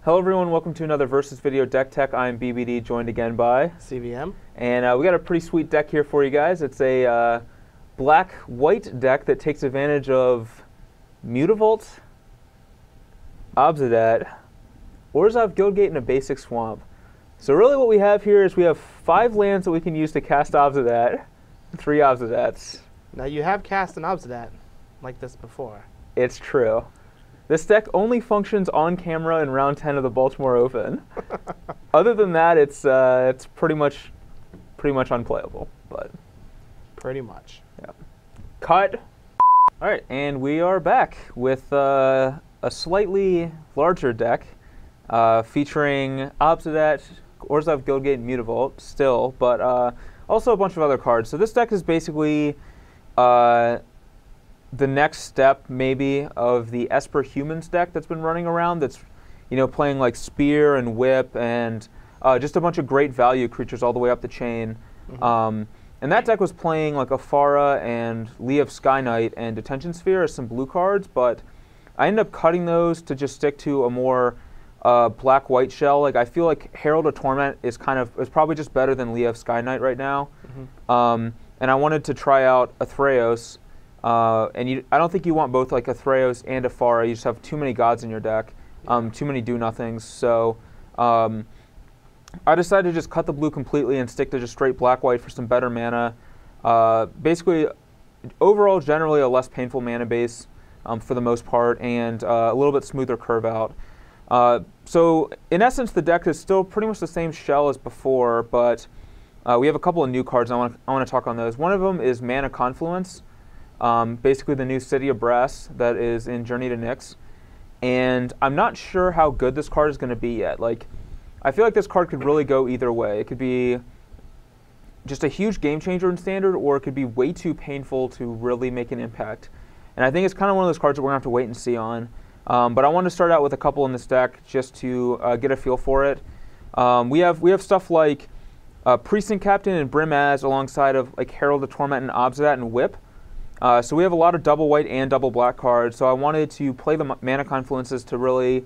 Hello everyone, welcome to another Versus Video Deck Tech. I'm BBD, joined again by CVM. And we got a pretty sweet deck here for you guys. It's a black-white deck that takes advantage of Mutavault, Obsidat, Orzhov Guildgate, and a basic swamp. So really what we have here is we have 5 lands that we can use to cast Obsidat, 3 Obsidats. Now you have cast an Obsidat like this before. It's true. This deck only functions on camera in round 10 of the Baltimore Open. Other than that, it's pretty much unplayable. But pretty much. Yeah. Cut. All right, and we are back with a slightly larger deck featuring Obsidat, Orzhov Guildgate, and Mutavault still, but also a bunch of other cards. So this deck is basically the next step, maybe, of the Esper Humans deck that's been running around. That's, playing like Spear and Whip and just a bunch of great value creatures all the way up the chain. Mm-hmm. And that deck was playing like Afara and Lee of Sky Knight and Detention Sphere as some blue cards, but I ended up cutting those to just stick to a more black-white shell. Like I feel like Herald of Torment is probably just better than Lee of Sky Knight right now. Mm-hmm. And I wanted to try out Athreos. I don't think you want both like Athreos and Afara. You just have too many gods in your deck, too many do-nothings. So I decided to just cut the blue completely and stick to just straight black-white for some better mana. Basically, overall, generally a less painful mana base for the most part, and a little bit smoother curve out. So in essence, the deck is still pretty much the same shell as before, but we have a couple of new cards. I want to talk on those. One of them is Mana Confluence. Basically the new City of Brass that is in Journey to Nyx. And I'm not sure how good this card is going to be yet. Like, I feel like this card could really go either way. It could be just a huge game changer in Standard, or it could be way too painful to really make an impact. And I think it's kind of one of those cards that we're going to have to wait and see on. But I want to start out with a couple in this deck just to get a feel for it. We have stuff like Precinct Captain and Brimaz alongside of like Herald of Torment and Obsidat and Whip. So we have a lot of double white and double black cards, so I wanted to play the Mana Confluences to really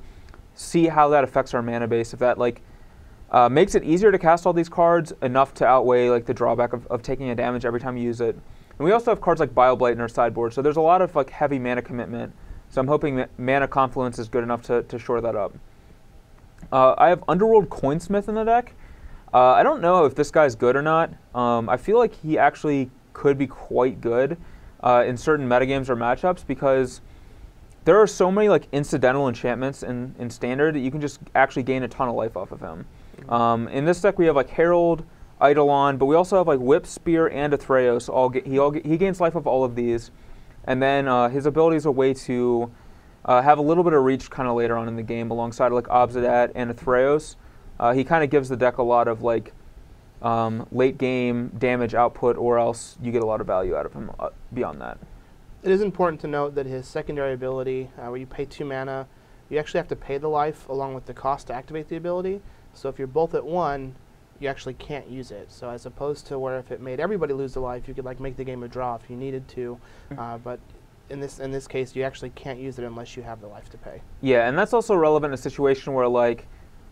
see how that affects our mana base. If that makes it easier to cast all these cards enough to outweigh like the drawback of taking a damage every time you use it. And we also have cards like Bioblight in our sideboard, so there's a lot of like heavy mana commitment. So I'm hoping that Mana Confluence is good enough to shore that up. I have Underworld Coinsmith in the deck. I don't know if this guy's good or not. I feel like he actually could be quite good in certain metagames or matchups, because there are so many like incidental enchantments in Standard that you can just actually gain a ton of life off of him. Mm-hmm. In this deck we have like Herald, Eidolon, but we also have like Whip, Spear, and Athreos. He gains life off all of these, and then his ability is a way to have a little bit of reach kind of later on in the game alongside like Obsidat and Athreos. He kind of gives the deck a lot of like late game damage output, or else you get a lot of value out of him beyond that. It is important to note that his secondary ability, where you pay 2 mana, you actually have to pay the life along with the cost to activate the ability. So if you're both at 1, you actually can't use it. So as opposed to where if it made everybody lose a life, you could like make the game a draw if you needed to. But in this case, you actually can't use it unless you have the life to pay. Yeah, and that's also relevant in a situation where, like,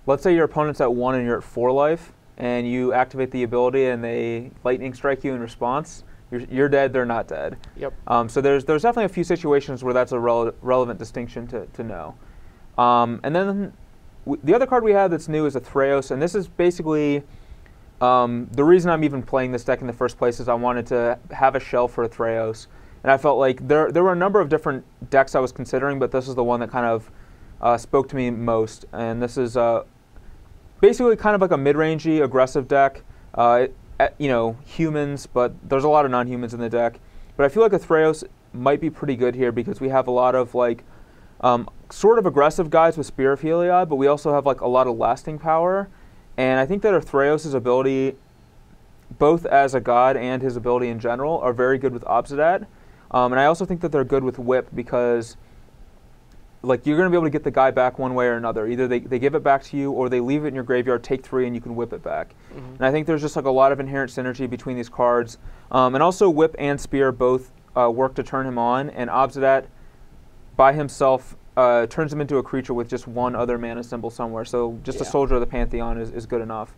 let's say your opponent's at 1 and you're at 4 life, and you activate the ability and they lightning strike you in response. You're dead, they're not dead. Yep. So there's definitely a few situations where that's a relevant distinction to know. And then the other card we have that's new is Athreos, and this is basically the reason I'm even playing this deck in the first place is I wanted to have a shell for Athreos. And I felt like there were a number of different decks I was considering, but this is the one that kind of spoke to me most. And this is basically kind of like a mid-rangey, aggressive deck. Humans, but there's a lot of non-humans in the deck. But I feel like Athreos might be pretty good here because we have a lot of like sort of aggressive guys with Spear of Heliod, but we also have like a lot of lasting power. And I think that Athreos' ability, both as a god and his ability in general, are very good with Obsidat. And I also think that they're good with Whip because like you're going to be able to get the guy back one way or another. Either they give it back to you, or they leave it in your graveyard, take 3, and you can whip it back. Mm-hmm. And I think there's just like a lot of inherent synergy between these cards. And also Whip and Spear both work to turn him on, and Obsidat by himself turns him into a creature with just one other mana symbol somewhere. So just a Soldier of the Pantheon is good enough.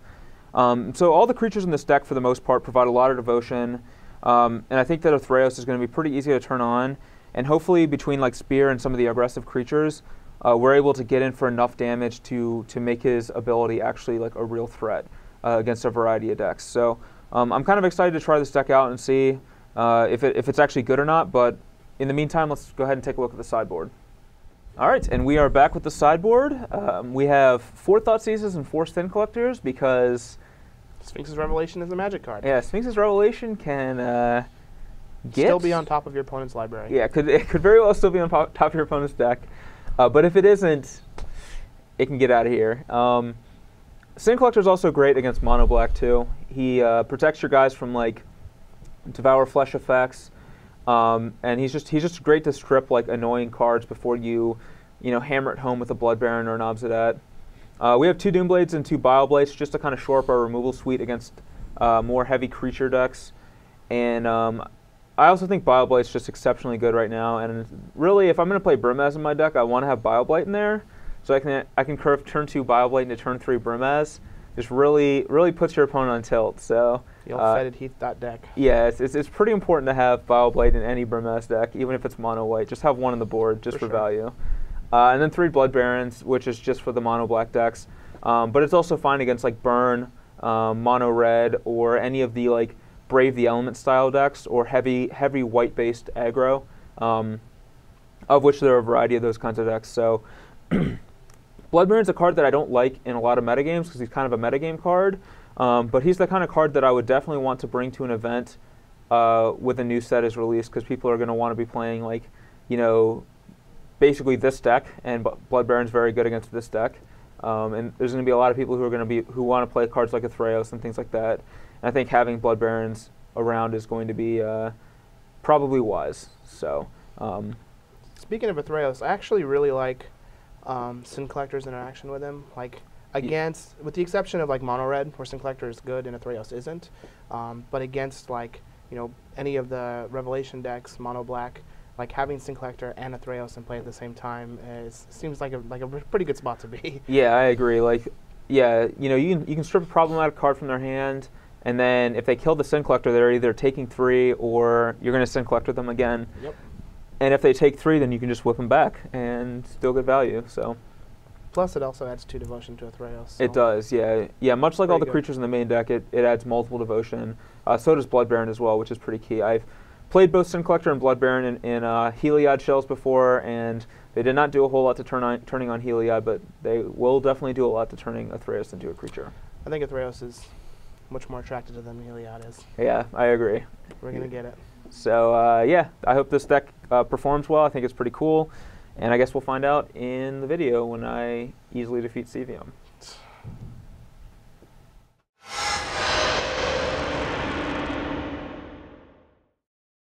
So all the creatures in this deck, for the most part, provide a lot of devotion. And I think that Athreos is going to be pretty easy to turn on. And hopefully between like Spear and some of the aggressive creatures, we're able to get in for enough damage to make his ability actually like a real threat against a variety of decks. So I'm kind of excited to try this deck out and see if it's actually good or not. But in the meantime, let's go ahead and take a look at the sideboard. All right, and we are back with the sideboard. We have 4 Thoughtseizes and 4 Sin Collectors because Sphinx's Revelation is a Magic card. Yeah, Sphinx's Revelation can still be on top of your opponent's library. Yeah, it could very well still be on top of your opponent's deck. But if it isn't, it can get out of here. Sin Collector is also great against Mono Black too. He protects your guys from like Devour Flesh effects, and he's just great to strip like annoying cards before you hammer it home with a Blood Baron or an Obsidian. We have 2 Doomblades and 2 Bile-Blades just to kind of shore up our removal suite against more heavy creature decks. And I also think Bile-Blade's just exceptionally good right now. And really, if I'm going to play Brimaz in my deck, I want to have Bile-Blade in there, so I can curve turn 2 Bile-Blade into turn 3 Brimaz. Just really puts your opponent on tilt. So the old Fetid Heath deck. Yeah, it's pretty important to have Bile-Blade in any Brimaz deck, even if it's mono white. Just have one on the board just for value. And then 3 Blood Barons, which is just for the mono black decks. But it's also fine against like Burn, mono red, or any of the like Brave the Element style decks, or heavy white based aggro, of which there are a variety of those kinds of decks. So Blood Baron's a card that I don't like in a lot of metagames because he's kind of a metagame card. But he's the kind of card that I would definitely want to bring to an event with a new set is released, because people are going to want to be playing like, basically this deck, and Blood Baron's very good against this deck. And there's going to be a lot of people who want to play cards like Athreos and things like that. And I think having Blood Barons around is going to be probably wise. So, speaking of Athreos, I actually really like Sin Collector's interaction with him. Like with the exception of like Mono Red, where Sin Collector is good and Athreos isn't. But against like any of the Revelation decks, Mono Black, like having Sin Collector and Athreos in play at the same time seems like a pretty good spot to be. Yeah, I agree. Like, yeah, you can strip a problematic card from their hand, and then if they kill the Sin Collector, they're either taking 3 or you're going to Sin Collector them again. Yep. And if they take 3, then you can just whip them back and still get value. So. Plus, it also adds 2 devotion to Athreos. So it does, yeah. Yeah, much like all the creatures in the main deck, it adds multiple devotion. So does Blood Baron as well, which is pretty key. I've played both Sin Collector and Blood Baron in Heliod shells before, and they did not do a whole lot to turning on Heliod, but they will definitely do a lot to turning Athreos into a creature. I think Athreos is much more attractive to them than Heliod is. Yeah, I agree. We're going to get it. So, yeah, I hope this deck performs well. I think it's pretty cool. And I guess we'll find out in the video when I easily defeat Sevium.